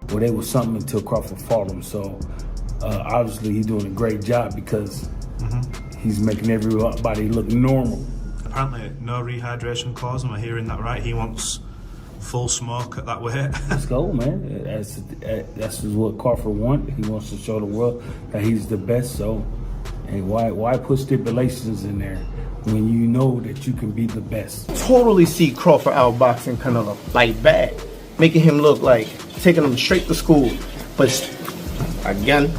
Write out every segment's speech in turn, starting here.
Well, they was something until Crawford fought him. So obviously he's doing a great job because he's making everybody look normal. Apparently no rehydration clause, am I hearing that right? He wants full smoke at that weight. Let's go, man. That's what Crawford wants. He wants to show the world that he's the best. So, hey, why put stipulations in there when you know that you can be the best? Totally see Crawford outboxing Canelo, like bad, making him look like taking him straight to school. But again,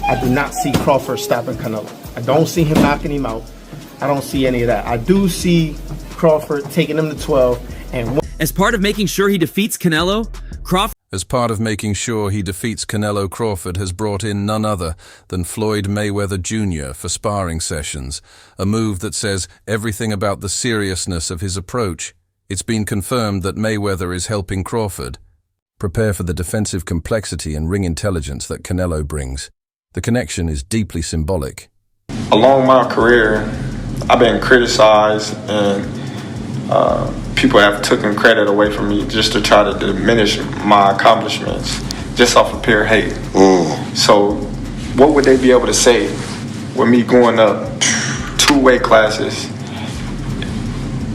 I do not see Crawford stopping Canelo. I don't see him knocking him out. I don't see any of that. I do see Crawford taking him to 12 and. As part of making sure he defeats Canelo, Crawford has brought in none other than Floyd Mayweather Jr. for sparring sessions, a move that says everything about the seriousness of his approach. It's been confirmed that Mayweather is helping Crawford prepare for the defensive complexity and ring intelligence that Canelo brings. The connection is deeply symbolic. Along my career, I've been criticized and people have taken credit away from me just to try to diminish my accomplishments just off of pure hate. So what would they be able to say with me going up 2 weight classes?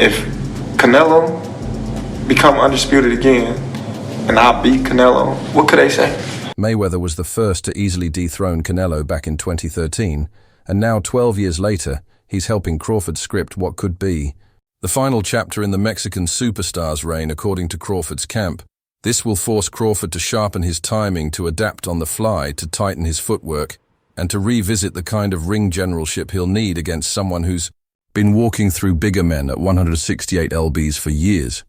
If Canelo become undisputed again and I beat Canelo, what could they say? Mayweather was the first to easily dethrone Canelo back in 2013, and now 12 years later, he's helping Crawford script what could be the final chapter in the Mexican superstar's reign, according to Crawford's camp. This will force Crawford to sharpen his timing, to adapt on the fly, to tighten his footwork, and to revisit the kind of ring generalship he'll need against someone who's been walking through bigger men at 168 lbs for years.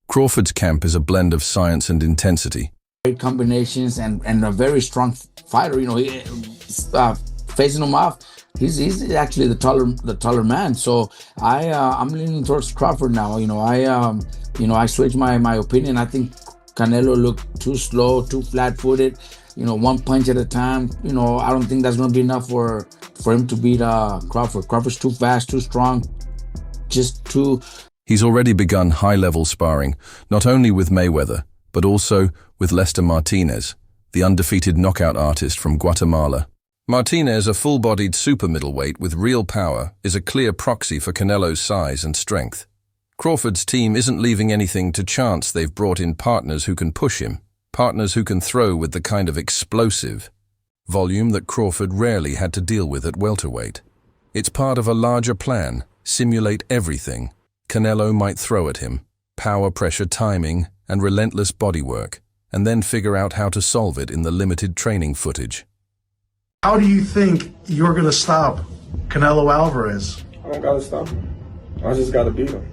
Crawford's camp is a blend of science and intensity. Great combinations and a very strong fighter. You know, facing him off, he's actually the taller man. So I'm leaning towards Crawford now. I switched my opinion. I think Canelo looked too slow, too flat-footed. One punch at a time. I don't think that's going to be enough for him to beat Crawford. Crawford's too fast, too strong, just too. He's already begun high-level sparring, not only with Mayweather, but also with Lester Martinez, the undefeated knockout artist from Guatemala. Martinez, a full-bodied super middleweight with real power, is a clear proxy for Canelo's size and strength. Crawford's team isn't leaving anything to chance. They've brought in partners who can push him, partners who can throw with the kind of explosive volume that Crawford rarely had to deal with at welterweight. It's part of a larger plan: simulate everything Canelo might throw at him, power, pressure, timing, and relentless bodywork, and then figure out how to solve it in the limited training footage. How do you think you're going to stop Canelo Alvarez? I don't got to stop him. I just got to beat him.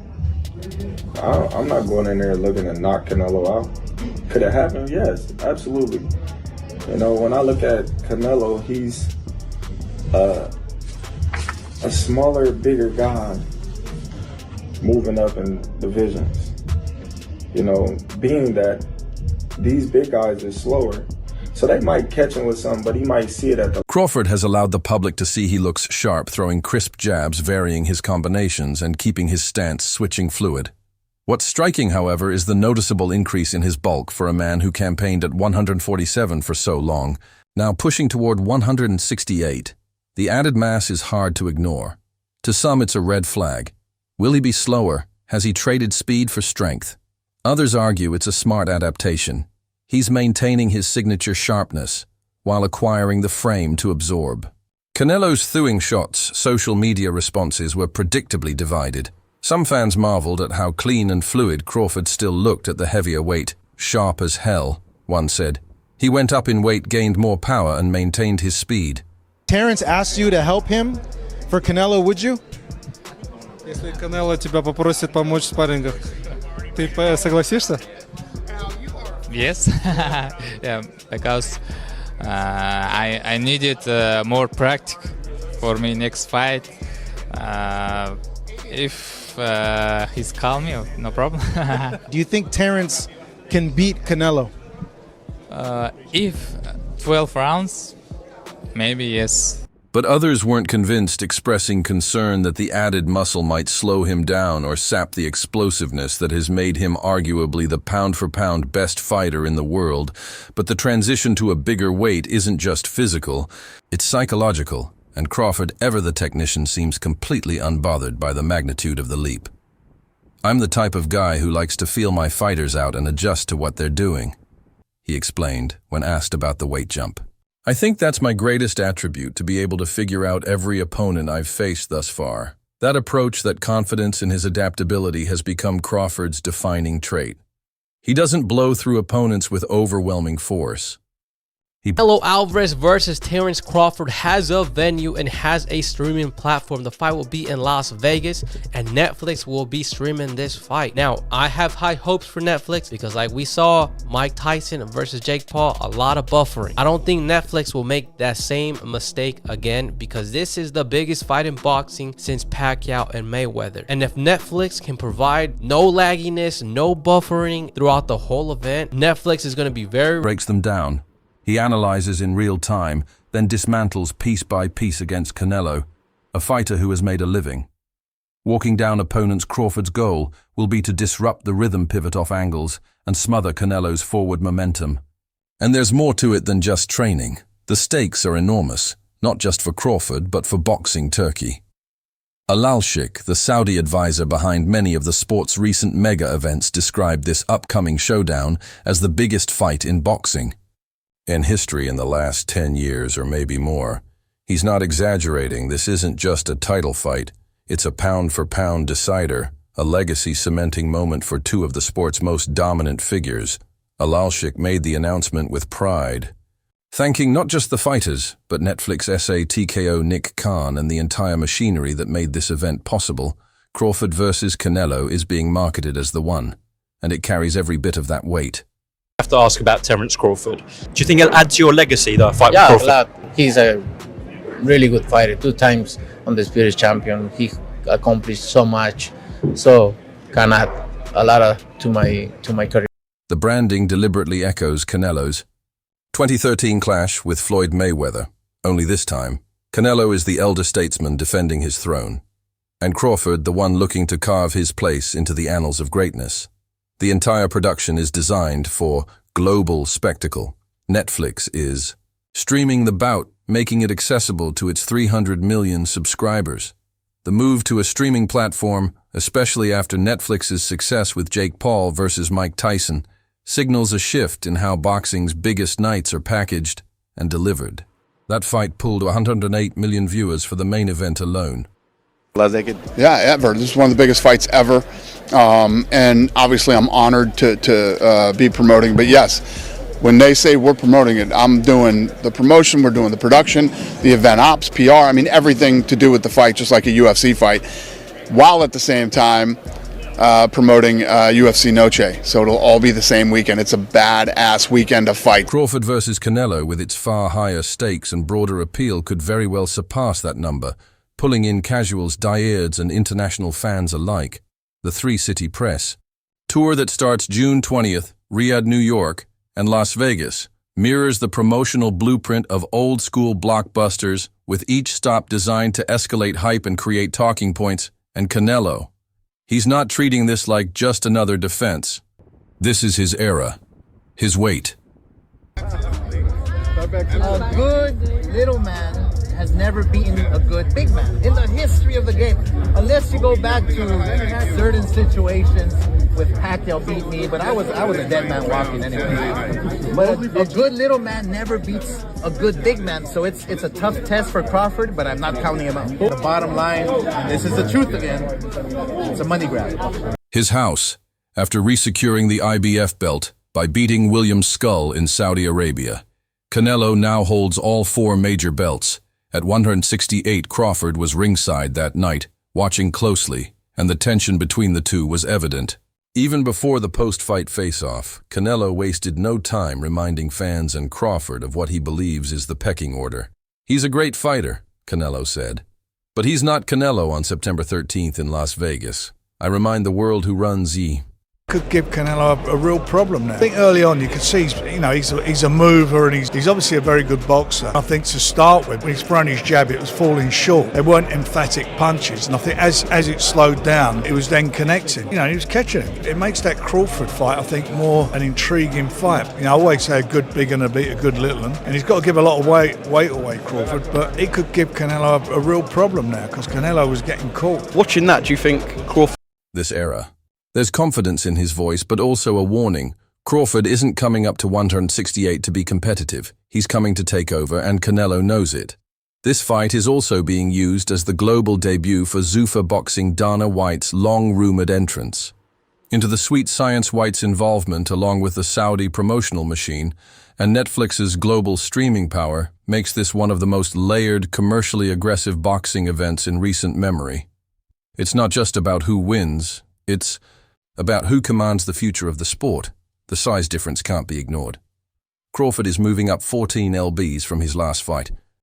I'm not going in there looking to knock Canelo out. Could it happen? Yes, absolutely. When I look at Canelo, he's a smaller, bigger guy moving up in divisions. Being that these big guys are slower, so they might catch him with something, but he might see it at the... Crawford has allowed the public to see he looks sharp, throwing crisp jabs, varying his combinations, and keeping his stance switching fluid. What's striking, however, is the noticeable increase in his bulk for a man who campaigned at 147 for so long, now pushing toward 168. The added mass is hard to ignore. To some, it's a red flag. Will he be slower? Has he traded speed for strength? Others argue it's a smart adaptation. He's maintaining his signature sharpness while acquiring the frame to absorb. Canelo's thewing shots, social media responses were predictably divided. Some fans marveled at how clean and fluid Crawford still looked at the heavier weight, sharp as hell, one said. He went up in weight, gained more power, and maintained his speed. Terence asked you to help him for Canelo, would you? Если Canelo тебя попросит помочь в спаррингах, ты согласишься? Yes, yeah, because I needed more practice for my next fight. If he's calm, no problem. Do you think Terence can beat Canelo? If 12 rounds, maybe yes. But others weren't convinced, expressing concern that the added muscle might slow him down or sap the explosiveness that has made him arguably the pound-for-pound best fighter in the world. But the transition to a bigger weight isn't just physical, it's psychological, and Crawford, ever the technician, seems completely unbothered by the magnitude of the leap. "I'm the type of guy who likes to feel my fighters out and adjust to what they're doing," he explained when asked about the weight jump. "I think that's my greatest attribute, to be able to figure out every opponent I've faced thus far." That approach, that confidence in his adaptability, has become Crawford's defining trait. He doesn't blow through opponents with overwhelming force. Canelo Alvarez versus Terence Crawford has a venue and has a streaming platform. The fight will be in Las Vegas, and Netflix will be streaming this fight. Now, I have high hopes for Netflix because, like we saw Mike Tyson versus Jake Paul, a lot of buffering. I don't think Netflix will make that same mistake again, because this is the biggest fight in boxing since Pacquiao and Mayweather. And if Netflix can provide no lagginess, no buffering throughout the whole event, Netflix is going to be breaks them down. He analyzes in real time, then dismantles piece by piece against Canelo, a fighter who has made a living. Walking down opponents, Crawford's goal will be to disrupt the rhythm pivot off angles and smother Canelo's forward momentum. And there's more to it than just training. The stakes are enormous, not just for Crawford, but for boxing Turkey. Alalshik, the Saudi advisor behind many of the sport's recent mega events, described this upcoming showdown as the biggest fight in boxing in history in the last 10 years or maybe more. He's not exaggerating. This isn't just a title fight. It's a pound-for-pound decider, a legacy-cementing moment for two of the sport's most dominant figures. Alalshik made the announcement with pride, thanking not just the fighters, but Netflix SA TKO Nick Khan and the entire machinery that made this event possible. Crawford versus Canelo is being marketed as the one, and it carries every bit of that weight. I have to ask about Terence Crawford. Do you think it'll add to your legacy, though, a fight with Yeah, Crawford? a lot. He's a really good fighter. 2 times undisputed champion. He accomplished so much, so can add a lot to my career. The branding deliberately echoes Canelo's 2013 clash with Floyd Mayweather. Only this time, Canelo is the elder statesman defending his throne, and Crawford the one looking to carve his place into the annals of greatness. The entire production is designed for global spectacle. Netflix is streaming the bout, making it accessible to its 300 million subscribers. The move to a streaming platform, especially after Netflix's success with Jake Paul versus Mike Tyson, signals a shift in how boxing's biggest nights are packaged and delivered. That fight pulled 108 million viewers for the main event alone. Yeah, ever. This is one of the biggest fights ever. And obviously I'm honored to be promoting. But yes, when they say we're promoting it, I'm doing the promotion, we're doing the production, the event ops, PR, I mean everything to do with the fight, just like a UFC fight, while at the same time promoting UFC Noche. So it'll all be the same weekend. It's a badass weekend of fight. Crawford versus Canelo, with its far higher stakes and broader appeal, could very well surpass that number, pulling in casuals, diehards, and international fans alike. The three-city press tour that starts June 20th, Riyadh, New York, and Las Vegas, mirrors the promotional blueprint of old-school blockbusters, with each stop designed to escalate hype and create talking points. And Canelo, he's not treating this like just another defense. This is his era, his weight. A good little man has never beaten a good big man in the history of the game, unless you go back to certain situations with Pacquiao beat me, but I was a dead man walking anyway. But a good little man never beats a good big man, so it's a tough test for Crawford, but I'm not counting him out. The bottom line, and this is the truth again, it's a money grab. His house, after resecuring the IBF belt by beating William Skull in Saudi Arabia. Canelo now holds all 4 major belts. At 168, Crawford was ringside that night, watching closely, and the tension between the two was evident. Even before the post-fight face-off, Canelo wasted no time reminding fans and Crawford of what he believes is the pecking order. "He's a great fighter," Canelo said, "but he's not Canelo on September 13th in Las Vegas. I remind the world who runs Could give Canelo a real problem now. I think early on you could see he's a mover and he's obviously a very good boxer. I think to start with, when he's throwing his jab, it was falling short. They weren't emphatic punches, and I think as it slowed down, it was then connecting. He was catching him. It makes that Crawford fight, I think, more an intriguing fight. I always say a good big and a good little one, and he's got to give a lot of weight away, Crawford, but it could give Canelo a real problem now because Canelo was getting caught. Watching that, do you think Crawford... This era. There's confidence in his voice, but also a warning. Crawford isn't coming up to 168 to be competitive. He's coming to take over, and Canelo knows it. This fight is also being used as the global debut for Zuffa Boxing Dana White's long-rumored entrance. Into the sweet science White's involvement, along with the Saudi promotional machine, and Netflix's global streaming power, makes this one of the most layered, commercially aggressive boxing events in recent memory. It's not just about who wins, it's about who commands the future of the sport. The size difference can't be ignored. Crawford is moving up 14 lbs from his last fight.